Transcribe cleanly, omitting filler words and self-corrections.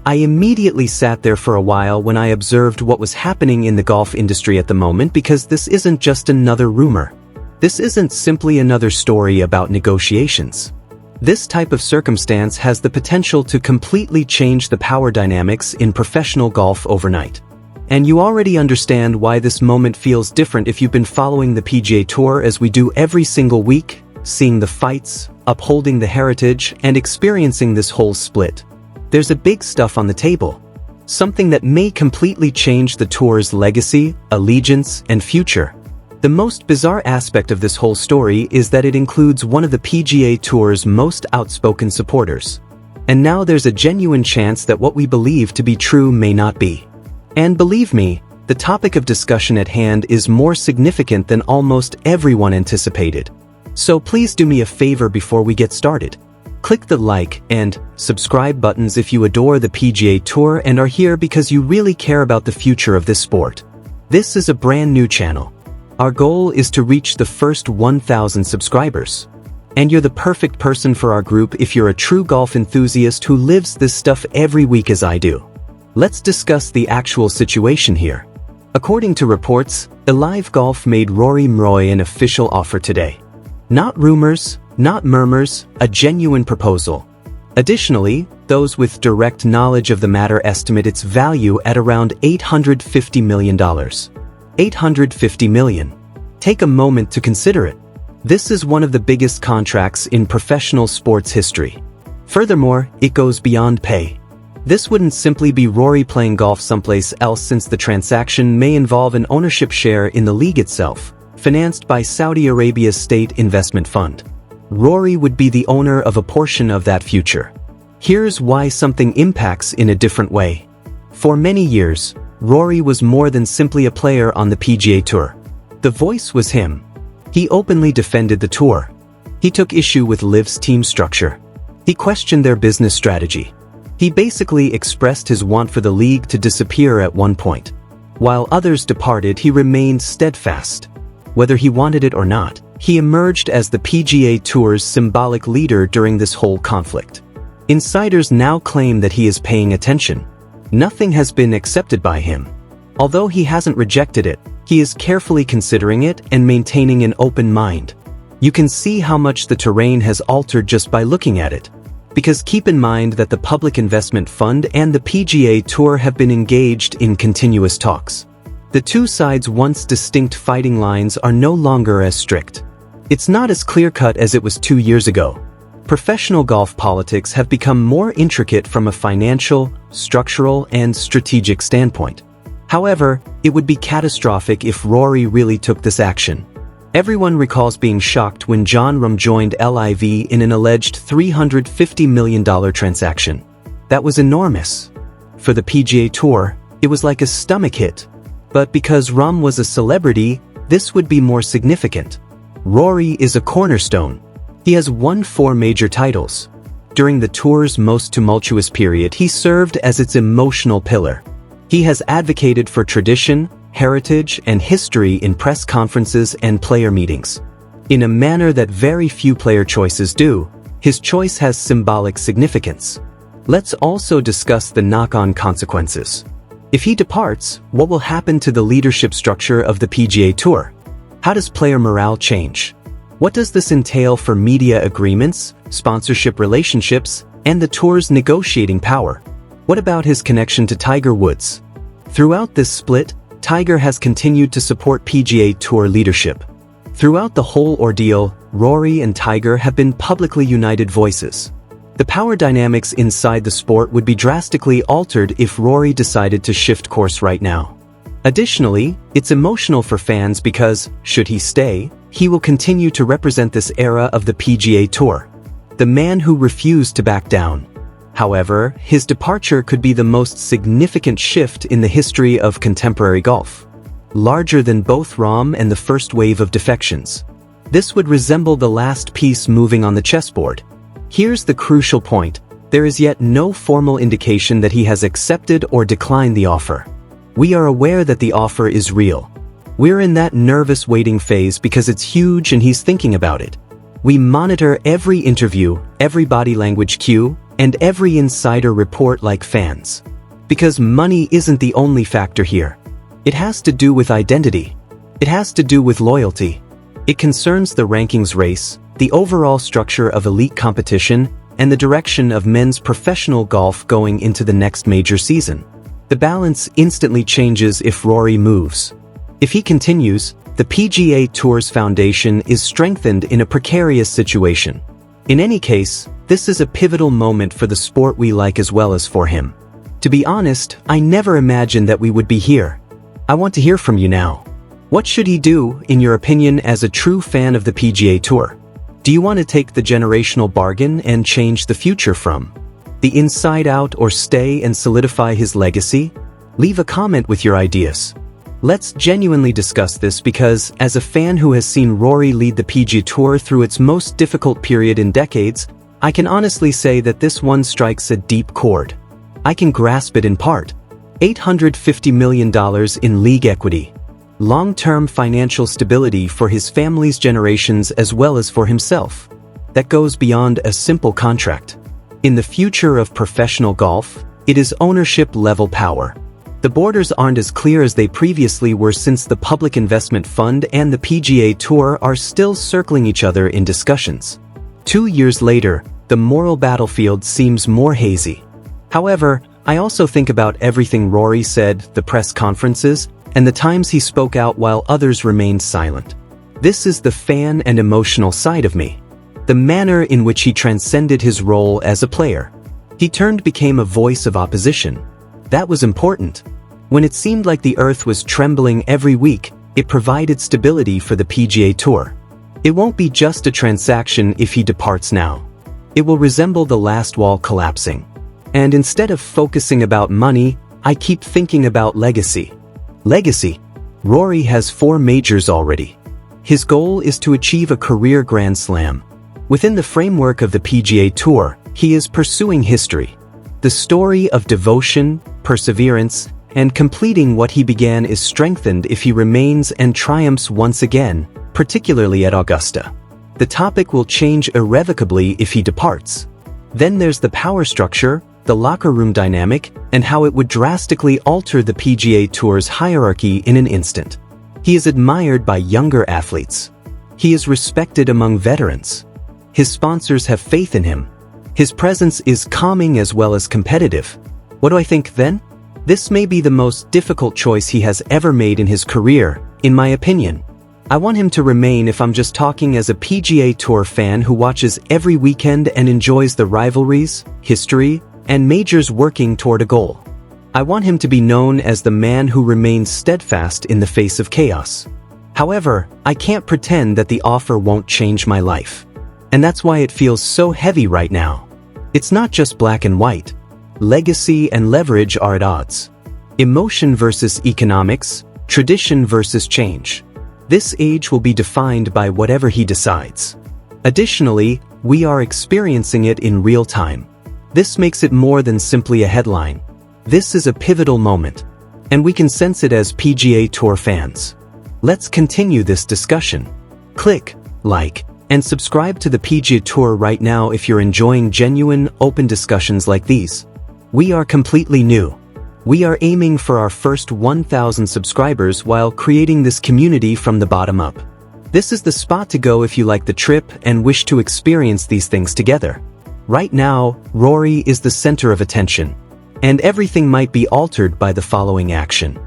I immediately sat there for a while when I observed what was happening in the golf industry at the moment, because this isn't just another rumor. This isn't simply another story about negotiations. This type of circumstance has the potential to completely change the power dynamics in professional golf overnight. And you already understand why this moment feels different if you've been following the PGA Tour as we do every single week, seeing the fights, upholding the heritage, and experiencing this whole split. There's a big stuff on the table. Something that may completely change the tour's legacy, allegiance, and future. The most bizarre aspect of this whole story is that it includes one of the PGA Tour's most outspoken supporters. And now there's a genuine chance that what we believe to be true may not be. And believe me, the topic of discussion at hand is more significant than almost everyone anticipated. So please do me a favor before we get started. Click the like and subscribe buttons if you adore the PGA Tour and are here because you really care about the future of this sport. This is a brand new channel. Our goal is to reach the first 1,000 subscribers. And you're the perfect person for our group if you're a true golf enthusiast who lives this stuff every week as I do. Let's discuss the actual situation here. According to reports, LIV Golf made Rory McIlroy an official offer today. Not rumors, not murmurs, a genuine proposal. Additionally, those with direct knowledge of the matter estimate its value at around $850 million. $850 million. Take a moment to consider it. This is one of the biggest contracts in professional sports history. Furthermore, it goes beyond pay. This wouldn't simply be Rory playing golf someplace else, since the transaction may involve an ownership share in the league itself, financed by Saudi Arabia's state investment fund. Rory would be the owner of a portion of that future. Here's why something impacts in a different way. For many years, Rory was more than simply a player on the PGA Tour. The voice was him. He openly defended the tour. He took issue with LIV's team structure. He questioned their business strategy. He basically expressed his want for the league to disappear at one point. While others departed, he remained steadfast. Whether he wanted it or not, he emerged as the PGA Tour's symbolic leader during this whole conflict. Insiders now claim that he is paying attention. Nothing has been accepted by him. Although he hasn't rejected it, he is carefully considering it and maintaining an open mind. You can see how much the terrain has altered just by looking at it. Because keep in mind that the Public Investment Fund and the PGA Tour have been engaged in continuous talks. The two sides' once distinct fighting lines are no longer as strict. It's not as clear-cut as it was 2 years ago. Professional golf politics have become more intricate from a financial, structural, and strategic standpoint. However, it would be catastrophic if Rory really took this action. Everyone recalls being shocked when Jon Rahm joined LIV in an alleged $350 million transaction. That was enormous. For the PGA Tour, it was like a stomach hit. But because Rahm was a celebrity, this would be more significant. Rory is a cornerstone. He has won 4 major titles. During the tour's most tumultuous period, he served as its emotional pillar. He has advocated for tradition, heritage, and history in press conferences and player meetings. In a manner that very few player choices do, his choice has symbolic significance. Let's also discuss the knock-on consequences. If he departs, what will happen to the leadership structure of the PGA Tour? How does player morale change? What does this entail for media agreements, sponsorship relationships, and the tour's negotiating power? What about his connection to Tiger Woods? Throughout this split, Tiger has continued to support PGA Tour leadership. Throughout the whole ordeal, Rory and Tiger have been publicly united voices. The power dynamics inside the sport would be drastically altered if Rory decided to shift course right now. Additionally, it's emotional for fans because, should he stay, he will continue to represent this era of the PGA Tour. The man who refused to back down. However, his departure could be the most significant shift in the history of contemporary golf. Larger than both Rahm and the first wave of defections. This would resemble the last piece moving on the chessboard. Here's the crucial point. There is yet no formal indication that he has accepted or declined the offer. We are aware that the offer is real. We're in that nervous waiting phase because it's huge and he's thinking about it. We monitor every interview, every body language cue, and every insider report like fans. Because money isn't the only factor here. It has to do with identity. It has to do with loyalty. It concerns the rankings race, the overall structure of elite competition, and the direction of men's professional golf going into the next major season. The balance instantly changes if Rory moves. If he continues, the PGA Tour's foundation is strengthened in a precarious situation. In any case, this is a pivotal moment for the sport we like as well as for him. To be honest, I never imagined that we would be here. I want to hear from you now. What should he do, in your opinion, as a true fan of the PGA Tour? Do you want to take the generational bargain and change the future from the inside out, or stay and solidify his legacy? Leave a comment with your ideas. Let's genuinely discuss this because, as a fan who has seen Rory lead the PGA Tour through its most difficult period in decades, I can honestly say that this one strikes a deep chord. I can grasp it in part. $850 million in league equity. Long-term financial stability for his family's generations as well as for himself. That goes beyond a simple contract. In the future of professional golf, it is ownership-level power. The borders aren't as clear as they previously were since the Public Investment Fund and the PGA Tour are still circling each other in discussions. 2 years later, the moral battlefield seems more hazy. However, I also think about everything Rory said, the press conferences, and the times he spoke out while others remained silent. This is the fan and emotional side of me. The manner in which he transcended his role as a player. He became a voice of opposition. That was important. When it seemed like the earth was trembling every week, it provided stability for the PGA Tour. It won't be just a transaction if he departs now. It will resemble the last wall collapsing. And instead of focusing about money, I keep thinking about legacy. Legacy. Rory has 4 majors already. His goal is to achieve a career Grand Slam. Within the framework of the PGA Tour, he is pursuing history. The story of devotion, perseverance, and completing what he began is strengthened if he remains and triumphs once again, particularly at Augusta. The topic will change irrevocably if he departs. Then there's the power structure, the locker room dynamic, and how it would drastically alter the PGA Tour's hierarchy in an instant. He is admired by younger athletes. He is respected among veterans. His sponsors have faith in him. His presence is calming as well as competitive. What do I think then? This may be the most difficult choice he has ever made in his career, in my opinion. I want him to remain if I'm just talking as a PGA Tour fan who watches every weekend and enjoys the rivalries, history, and majors working toward a goal. I want him to be known as the man who remains steadfast in the face of chaos. However, I can't pretend that the offer won't change my life. And that's why it feels so heavy right now. It's not just black and white. Legacy and leverage are at odds. Emotion versus economics, tradition versus change. This age will be defined by whatever he decides. Additionally, we are experiencing it in real time. This makes it more than simply a headline. This is a pivotal moment, and we can sense it as PGA Tour fans. Let's continue this discussion. Click like and subscribe to the PGA Tour right now if you're enjoying genuine, open discussions like these. We are completely new. We are aiming for our first 1,000 subscribers while creating this community from the bottom up. This is the spot to go if you like the trip and wish to experience these things together. Right now, Rory is the center of attention, and everything might be altered by the following action.